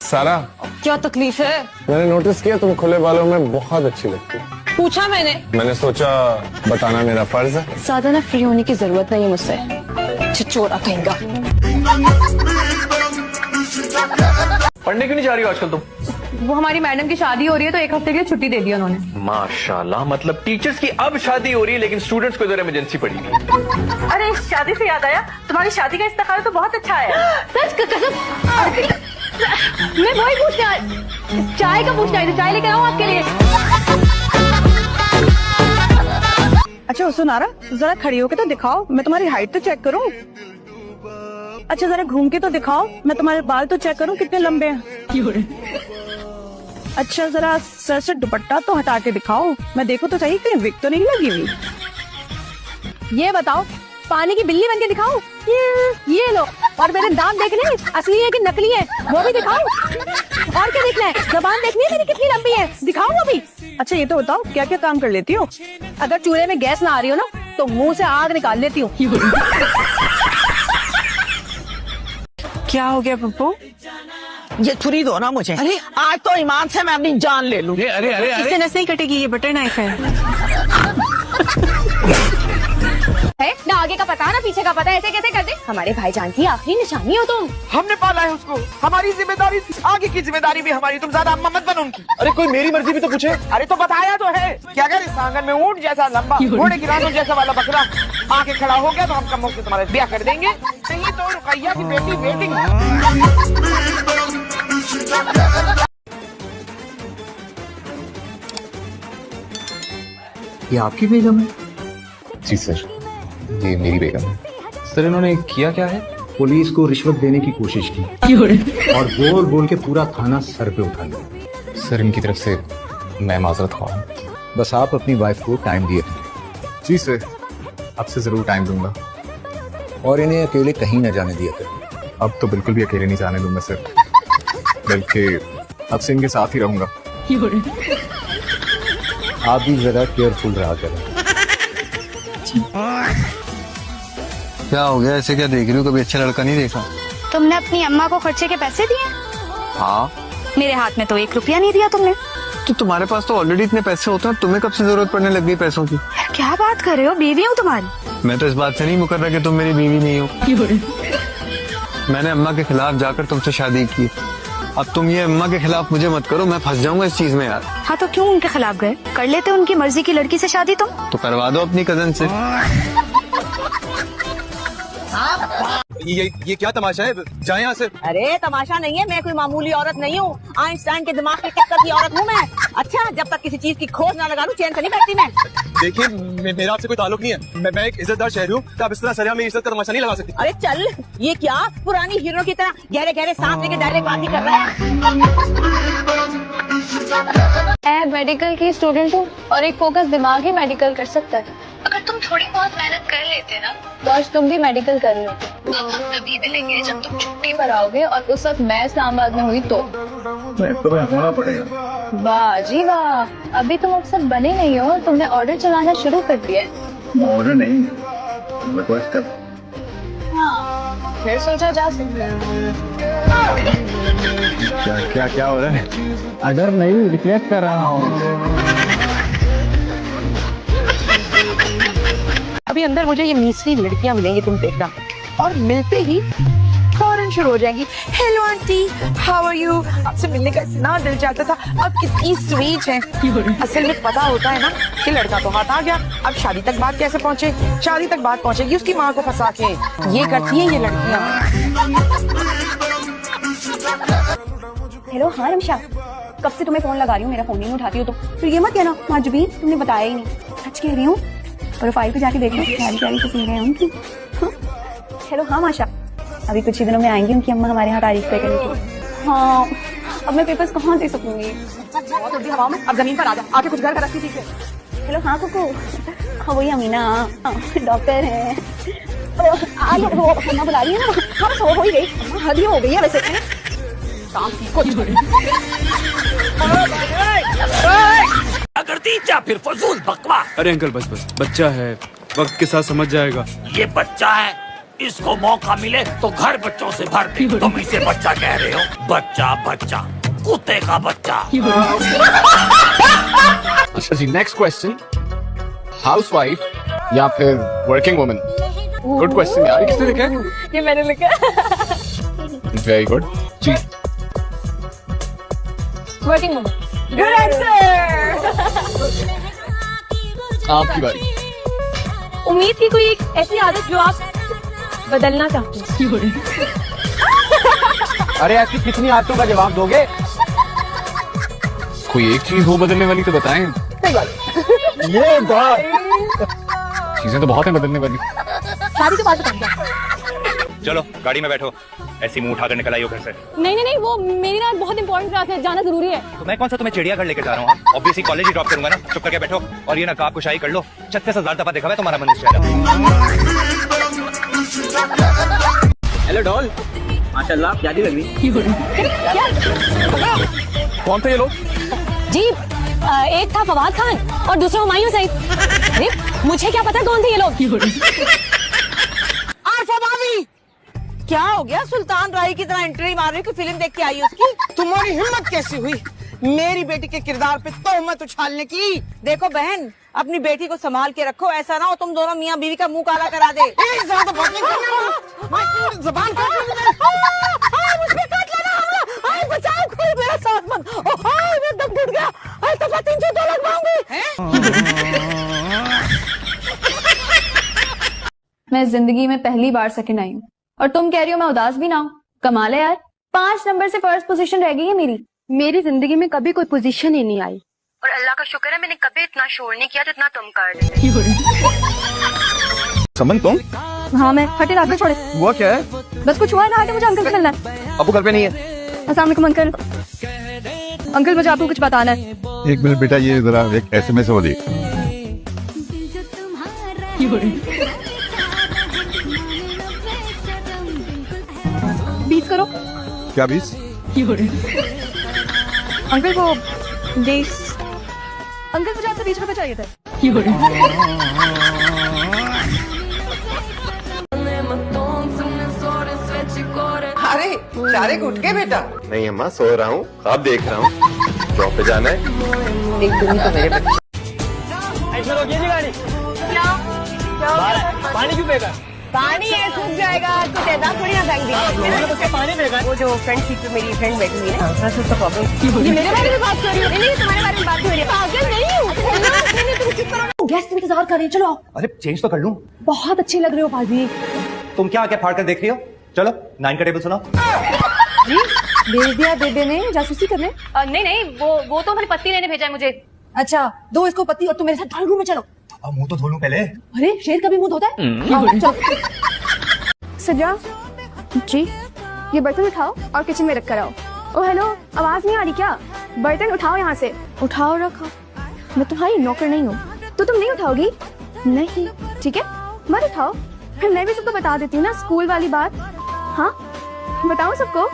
सारा, क्या तकलीफ है? मैंने नोटिस किया तुम खुले बालों में बहुत अच्छी लगती हो। पूछा मैंने सोचा बताना मेरा फर्ज है। ज्यादा ना फ्री होने की जरूरत नहीं है मुझसे, छिछोरा कहेगा। पढ़ने क्यों नहीं जा रही हो आजकल तुम? वो हमारी मैडम की शादी हो रही है तो एक हफ्ते के लिए छुट्टी दे दी उन्होंने। माशाल्लाह, मतलब टीचर्स की अब शादी हो रही है लेकिन स्टूडेंट्स को इधर इमरजेंसी पड़ी है। अरे शादी से याद आया, तुम्हारी शादी का इस्तेखारा तो बहुत अच्छा है। सच कसम। मैं वही पूछना, चाय का पूछना है, चाय लेकर आऊँ आपके लिए। अच्छा सुनारा, जरा खड़ी होके तो दिखाओ, मैं तुम्हारी हाइट तो चेक करूं। अच्छा जरा घूम के तो दिखाओ, मैं तुम्हारे बाल तो चेक करूं कितने लंबे हैं। अच्छा जरा सर से दुपट्टा तो हटा के दिखाओ, मैं देखो तो सही कहीं विग तो नहीं लगी हुई। ये बताओ, पानी की बिल्ली बन के दिखाओ। ये लो। और मेरे दांत देखने असली है कि नकली है वो भी दिखाओ। और क्या देखना है, जबान देखनी है मेरी कितनी लंबी है, दिखाओ वो भी। अच्छा ये तो बताओ क्या क्या काम कर लेती हो? अगर चूल्हे में गैस ना आ रही हो ना तो मुंह से आग निकाल लेती हूँ। क्या हो गया पप्पू? ये छुरी दो ना मुझे। अरे आज तो ईमान से मैं अपनी जान ले लूं। इससे नस नहीं कटेगी, ये बटर नाइफ है ना, आगे का पता ना पीछे का पता, ऐसे कैसे कर दे? हमारे भाईजान की आखिरी निशानी हो तुम। हमने पाला है उसको, हमारी जिम्मेदारी थी, आगे की जिम्मेदारी भी हमारी। तुम ज्यादा अम्मा मत बनो उनकी। अरे कोई मेरी मर्जी भी तो पूछे। अरे तो बताया तो है कि अगर इस आंगन में ऊंट जैसा लंबा, घोड़े की रानों जैसा वाला बकरा आके खड़ा हो गया तो हम कम से तुम्हारे ब्याह कर देंगे। नहीं तो रुकैया की बेटी वेटिंग। ये आपकी बेगम है? जी सर, ये मेरी बेगम है। सर इन्होंने किया क्या है? पुलिस को रिश्वत देने की कोशिश की और बोल बोल के पूरा थाना सर पे उठा लिया। सर इनकी तरफ से मैं माजरत ख्वाह हूं। बस आप अपनी वाइफ को टाइम दिए जी सर, अब से जरूर टाइम दूंगा। और इन्हें अकेले कहीं न जाने दिया करें। अब तो बिल्कुल भी अकेले नहीं जाने दूंगा सर, बल्कि अब से इनके साथ ही रहूंगा। आप भी जरा केयरफुल रहा करें। क्या हो गया, ऐसे क्या देख रही हो? कभी अच्छा लड़का नहीं देखा? तुमने अपनी अम्मा को खर्चे के पैसे दिए? हाँ। मेरे हाथ में तो 1 रुपया नहीं दिया तुमने। तो तुम्हारे पास तो ऑलरेडी इतने पैसे होते हैं, तुम्हें कब से जरूरत पड़ने लग गई पैसों की? क्या बात कर रहे हो, बीवी हूँ तुम्हारी। मैं तो इस बात से नहीं मुकर रहा कि तुम मेरी बीवी नहीं हो। मैंने अम्मा के खिलाफ जाकर तुमसे शादी की। अब तुम ये अम्मा के खिलाफ मुझे मत करो, मैं फंस जाऊंगा इस चीज में यार। हाँ तो क्यों उनके खिलाफ गए? कर लेते उनकी मर्जी की लड़की से शादी तुम। तो करवा दो अपनी कजन से। ये क्या तमाशा है? जाए यहाँ से। अरे तमाशा नहीं है, मैं कोई मामूली औरत नहीं हूँ, आइंस्टाइन के दिमाग के टक्कर की औरत हूँ मैं। अच्छा जब तक किसी चीज की खोज ना लगा लूं चैन से नहीं बैठती मैं। देखिए मेरा आपसे कोई ताल्लुक नहीं है, मैं एक इज्जतदार शहरी हूँ, आप इस तरह सरिया मेरी इज्जत का तमाशा नहीं लगा सकती। अरे चल, ये क्या पुरानी हीरो की तरह गहरे गहरे सांस लेके डायरेक्ट बात ही कर रहा है। मेडिकल की स्टूडेंट हूँ और एक फोकस दिमाग ही मेडिकल कर सकता है। अगर तुम थोड़ी बहुत मेहनत कर लेते ना तो आज तुम भी मेडिकल कर लो। तभी मिलेंगे जब तुम छुट्टी पर आओगे और उस वक्त मैं इस्लामाबाद में हुई तो होना पड़ेगा। वाह जी वाह, अभी तुम अफसर बने नहीं हो, तुमने ऑर्डर चलाना शुरू कर दिया। ऑर्डर नहीं, रिक्वेस्ट कर। हाँ, फिर सोचा जा सकता है। क्या क्या हो रहा है? ऑर्डर नहीं, रिक्वेस्ट कर रहा हूँ। अभी अंदर मुझे ये मिस्री लड़कियां मिलेंगी, तुम देखना, और मिलते ही फौरन शुरू हो जाएंगी। Hello aunty, how are you? आपसे मिलने का इतना दिल चाहता था, अब कितनी स्वीट है। असल में पता होता है ना कि लड़का तो हाथ आ गया, अब शादी तक बात कैसे पहुंचे? शादी तक बात पहुंचेगी उसकी माँ को फंसा के। ये करती है ये लड़कियां। हेलो हाँ रमशा, कब से तुम्हें फोन लगा रही हूँ, मेरा फोन नहीं उठाती हो तो फिर ये मत कहना माजबी तुमने बताया ही नहीं। सच कह रही हूँ, प्रोफाइल पे जाके देख लो, प्यारी प्यारी तस्वीरें हैं उनकी। हेलो हाँ माशा, अभी कुछ ही दिनों में आएंगी उनकी अम्मा हमारे यहाँ तारीफ पे करने की। हाँ अब मैं पेपर्स कहाँ दे सकूंगी? बहुत उल्टी हवा में, अब जमीन पर आ जा, आके कुछ घर का रस्सी सीख ले। हेलो हाँ कुकू, हाँ वही अमीना, डॉक्टर है। आज वो अम्मा बुला रही है ना, हाँ बस हो ही गई, हद ही हो गई है वैसे। करती क्या फिर फजूल बकवास। अरे अंकल बस बच्चा है, वक्त के साथ समझ जाएगा। ये बच्चा है इसको मौका मिले तो घर बच्चों से भर दे। तुम इसे बच्चा कह रहे हो? बच्चा बच्चा, कुत्ते का बच्चा। अच्छा जी, नेक्स्ट क्वेश्चन, हाउसवाइफ या फिर वर्किंग वुमन? गुड क्वेश्चन यार, किसने लिखा है? ये मैंने लिखा। वेरी गुड जी। Working woman. Good answer. आपकी बारी। उम्मीद की कोई एक ऐसी आदत जो आप बदलना चाहते हैं। अरे ऐसी कितनी आदतों का जवाब दोगे? कोई एक चीज हो बदलने वाली तो बताएं। ये बात चीजें तो बहुत हैं बदलने वाली। शादी के बाद बताऊंगा। चलो गाड़ी में बैठो, ऐसी मुंह उठाकर निकल आइयो घर से। नहीं वो मेरी ना बहुत इंपॉर्टेंट क्लास है, जाना जरूरी है। तो मैं कौन सा तुम्हें चिड़ियाघर लेकर जा रहा हूँ? ऑब्वियसली कॉलेज ही ड्रॉप करूंगा ना। चुप करके बैठो और ये नकाब कुशाई कर लो। 36,000 दफा देखा है तुम्हारा मनुष्य चेहरा। हेलो डॉल, माशाल्लाह आप प्यारी लग रही। कौन थे ये लोग? जी एक था फवाद खान और दूसरा हुमायूं सईद। अरे मुझे क्या पता कौन थे ये लोग। आरफा भाभी, क्या हो गया? सुल्तान राही की तरह एंट्री मार रही हो कि फिल्म देख के आई उसकी? तुम्हारी हिम्मत कैसी हुई मेरी बेटी के किरदार पे तोहमत उछालने की? देखो बहन, अपनी बेटी को संभाल के रखो, ऐसा ना हो तुम दोनों मियाँ बीवी का मुंह काला करा दे। ज़बान काट लेना। बचाओ, कोई मेरा साथ मत। मेरा दम घुट गया। तो 302 लगवाऊंगी। मैं जिंदगी में पहली बार सेकंड आई हूँ और तुम कह रही हो मैं उदास भी ना हूँ। कमाल है यार, 5 नंबर से फर्स्ट पोजीशन रह गई है मेरी। मेरी जिंदगी में कभी कोई पोजीशन ही नहीं आई और अल्लाह का शुक्र है मैंने कभी इतना शोर नहीं किया जितना तुम कर रहे। समन तुम? हाँ मैं हटे, रात में छोड़े। हुआ क्या है? बस कुछ हुआ है ना, आगे मुझे अंकल से मिलना है। अबू घर पे नहीं है? अस्सलाम वालेकुम अंकल। अंकल मुझे आपको कुछ बताना है। एक मिनट बेटा, ये जरा एक SMS हो दी। बीस करो। क्या 20? अंकल को 20। अंकल मुझे आपसे 20 रुपए चाहिए थे। अरे सारे उठ के बेटा? नहीं अम्मा, सो रहा हूँ, ख्वाब देख रहा हूँ। जॉब पे जाना है। एक दिन तो मेरे बच्चे। पानी क्यों फेंका? पानी है, सूख जाएगा तो तेजा थोड़ी ना फेंक दिया। पानी फेंका। वो जो फ्रंट सीट पे मेरी फ्रेंड बैठी हुई है ना, उसका प्रॉब्लम। ये मेरे बारे में बात कर रही हो? नहीं तुम्हारे बारे में बात हो रही है। पागल नहीं हूँ। तुम चुप करो। गेस्ट इंतजार कर रहे हैं, चलो। अरे चेंज तो कर लूं। बहुत अच्छे लग रहे हो पाजी। तुम क्या आके फाड़ कर देख रही हो? चलो 9 का टेबल सुनाओ। जी भेज दिया बेबे ने जासूसी करने। नहीं वो तो हमारी पत्नी ने भेजा है मुझे। अच्छा दो इसको पति और तुम मेरे साथ ड्राइंग रूम में चलो। अब मुंह तो धो लूं पहले। अरे शेर का भी मुंह धोता है। आओ, चलो। सजा जी, ये बर्तन उठाओ और किचन में रख कर आओ। ओ हेलो, आवाज नहीं आ रही क्या? बर्तन उठाओ यहाँ से। उठाओ रखो। मैं तुम्हारी नौकर नहीं हूँ तो तुम नहीं उठाओगी? नहीं ठीक है, मत उठाओ। फिर मैं भी सबको बता देती हूँ ना स्कूल वाली बात। हाँ बताओ सबको।